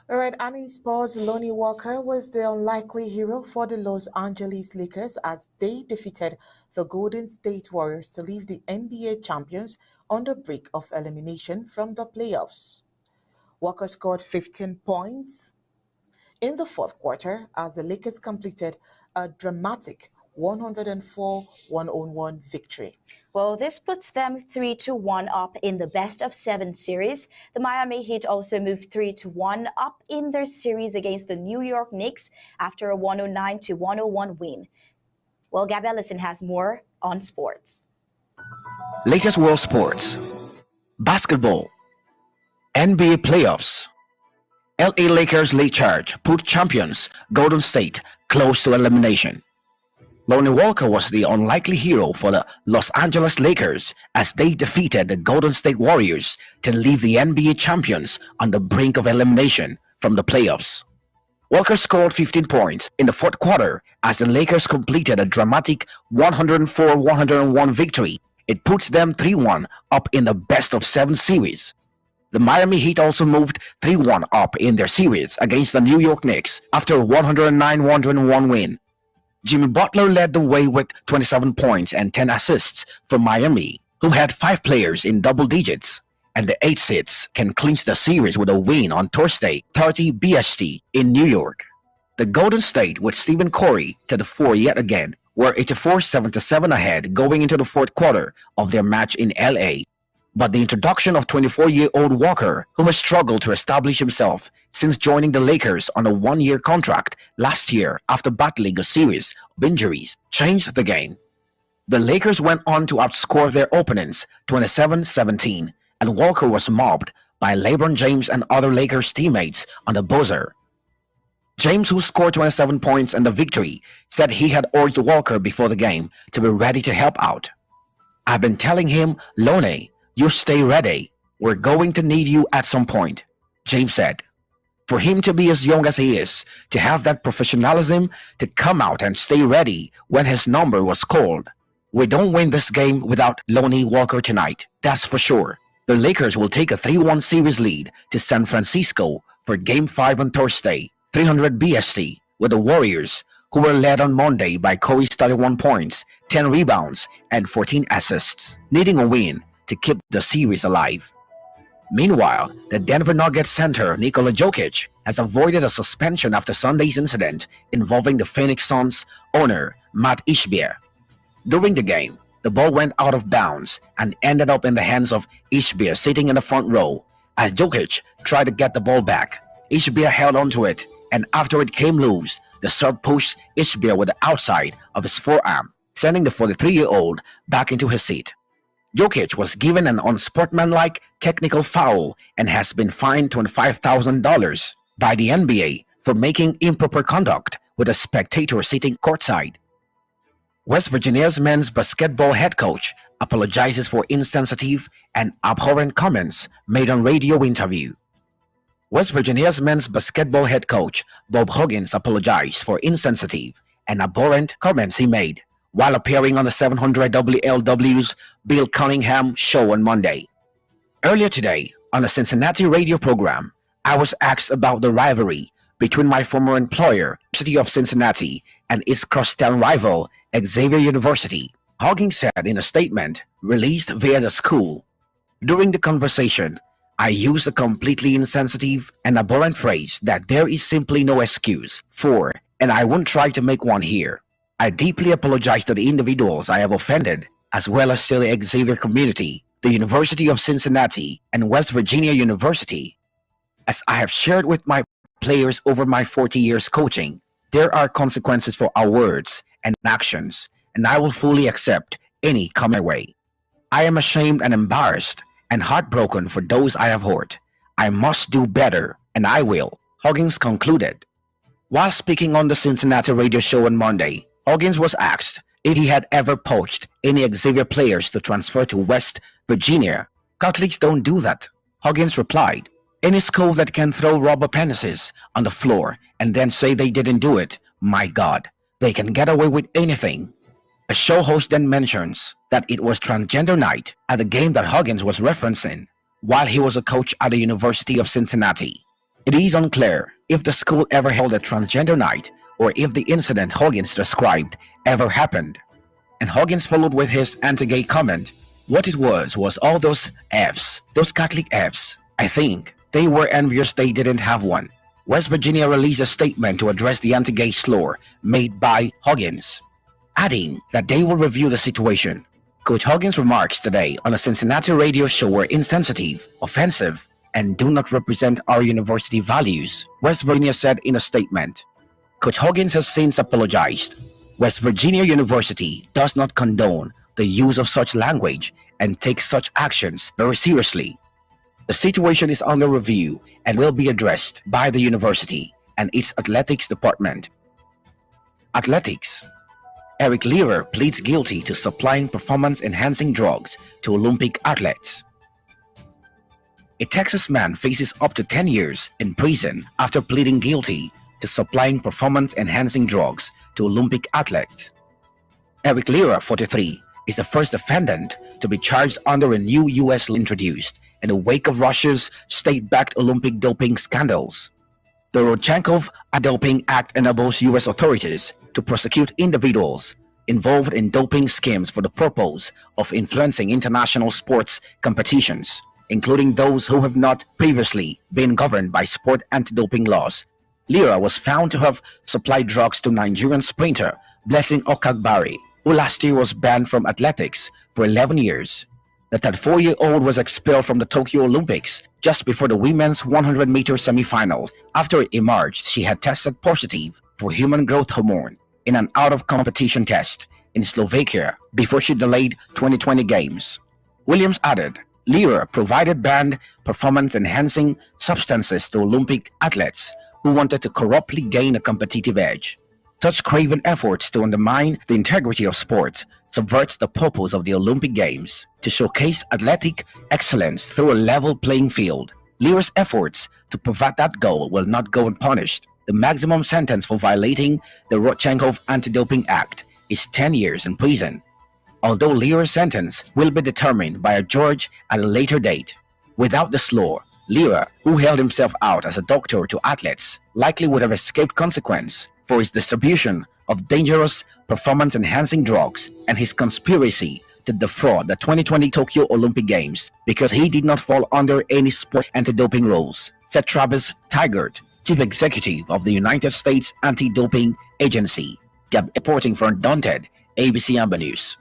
All right, Annie Sports Lonnie Walker was the unlikely hero for the Los Angeles Lakers as they defeated the Golden State Warriors to leave the NBA champions on the brink of elimination from the playoffs. Walker scored 15 points in the fourth quarter as the Lakers completed a dramatic 104 101 victory. Well, this puts them 3-1 up in the best-of-7 series. The Miami Heat also moved 3-1 up in their series against the New York Knicks after a 109-101 win. Well, Gabby Ellison has more on sports. Latest world sports. Basketball. NBA playoffs. LA Lakers late charge put champions Golden State close to elimination. Lonnie Walker was the unlikely hero for the Los Angeles Lakers as they defeated the Golden State Warriors to leave the NBA champions on the brink of elimination from the playoffs. Walker scored 15 points in the fourth quarter as the Lakers completed a dramatic 104-101 victory. It puts them 3-1 up in the best-of-7 series. The Miami Heat also moved 3-1 up in their series against the New York Knicks after a 109-101 win. Jimmy Butler led the way with 27 points and 10 assists for Miami, who had 5 players in double digits, and the 8 seeds can clinch the series with a win on Thursday, 30 BST in New York. The Golden State with Stephen Curry to the fore yet again were 84-77 ahead going into the fourth quarter of their match in LA. But the introduction of 24-year-old Walker, who has struggled to establish himself since joining the Lakers on a 1-year contract last year after battling a series of injuries, changed the game. The Lakers went on to outscore their opponents 27-17, and Walker was mobbed by LeBron James and other Lakers teammates on the buzzer. James, who scored 27 points in the victory, said he had urged Walker before the game to be ready to help out. "I've been telling him, Lonnie, you stay ready. We're going to need you at some point," James said. For him to be as young as he is, to have that professionalism to come out and stay ready when his number was called. We don't win this game without Lonnie Walker tonight, that's for sure. The Lakers will take a 3-1 series lead to San Francisco for Game 5 on Thursday, 300 BST, with the Warriors, who were led on Monday by Curry's 31 points, 10 rebounds, and 14 assists, needing a win to keep the series alive. Meanwhile, the Denver Nuggets center Nikola Jokic has avoided a suspension after Sunday's incident involving the Phoenix Suns owner Matt Ishbia. During the game, the ball went out of bounds and ended up in the hands of Ishbia sitting in the front row. As Jokic tried to get the ball back, Ishbia held onto it, and after it came loose, the Serb pushed Ishbia with the outside of his forearm, sending the 43-year-old back into his seat. Jokic was given an unsportsmanlike technical foul and has been fined $25,000 by the NBA for making improper conduct with a spectator sitting courtside. West Virginia's men's basketball head coach apologizes for insensitive and abhorrent comments made on radio interview. West Virginia's men's basketball head coach Bob Huggins apologized for insensitive and abhorrent comments he made while appearing on the 700 WLW's Bill Cunningham show on Monday. Earlier today, on a Cincinnati radio program, I was asked about the rivalry between my former employer, City of Cincinnati, and its crosstown rival, Xavier University. Huggins said in a statement released via the school. During the conversation, I used a completely insensitive and abhorrent phrase that there is simply no excuse for, and I won't try to make one here. I deeply apologize to the individuals I have offended, as well as to the Xavier community, the University of Cincinnati, and West Virginia University. As I have shared with my players over my 40 years coaching, there are consequences for our words and actions, and I will fully accept any come my way. I am ashamed and embarrassed and heartbroken for those I have hurt. I must do better, and I will, Huggins concluded. While speaking on the Cincinnati radio show on Monday, Huggins was asked if he had ever poached any Xavier players to transfer to West Virginia. Catholics don't do that. Huggins replied, any school that can throw rubber penises on the floor and then say they didn't do it, my God, they can get away with anything. A show host then mentions that it was transgender night at the game that Huggins was referencing while he was a coach at the University of Cincinnati. It is unclear if the school ever held a transgender night or if the incident Huggins described ever happened. And Huggins followed with his anti-gay comment. What it was all those Fs, those Catholic Fs. I think they were envious they didn't have one. West Virginia released a statement to address the anti-gay slur made by Huggins, adding that they will review the situation. Coach Huggins' remarks today on a Cincinnati radio show were insensitive, offensive, and do not represent our university values, West Virginia said in a statement. Coach Huggins has since apologized. West Virginia University does not condone the use of such language and takes such actions very seriously. The situation is under review and will be addressed by the university and its athletics department. Athletics. Eric Learer pleads guilty to supplying performance-enhancing drugs to Olympic athletes. A Texas man faces up to 10 years in prison after pleading guilty to supplying performance-enhancing drugs to Olympic athletes. Eric Learer, 43, is the first defendant to be charged under a new U.S. law introduced in the wake of Russia's state-backed Olympic doping scandals. The Rodchenkov Anti-Doping Act enables U.S. authorities to prosecute individuals involved in doping schemes for the purpose of influencing international sports competitions, including those who have not previously been governed by sport anti-doping laws. Learer was found to have supplied drugs to Nigerian sprinter Blessing Okagbari, who last year was banned from athletics for 11 years. The 34-year-old was expelled from the Tokyo Olympics just before the women's 100-meter semifinals after it emerged she had tested positive for human growth hormone in an out-of-competition test in Slovakia before she delayed 2020 games. Williams added, Learer provided banned performance-enhancing substances to Olympic athletes who wanted to corruptly gain a competitive edge. Such craven efforts to undermine the integrity of sport subverts the purpose of the Olympic Games to showcase athletic excellence through a level playing field. Learer's efforts to pervert that goal will not go unpunished. The maximum sentence for violating the Rodchenkov Anti-Doping Act is 10 years in prison, although Learer's sentence will be determined by a judge at a later date. Without the slur, Learer, who held himself out as a doctor to athletes, likely would have escaped consequence for his distribution of dangerous performance-enhancing drugs and his conspiracy to defraud the 2020 Tokyo Olympic Games because he did not fall under any sport anti-doping rules, said Travis Tygart, Chief Executive of the United States Anti-Doping Agency. Reporting for Undaunted, ABC Amber News.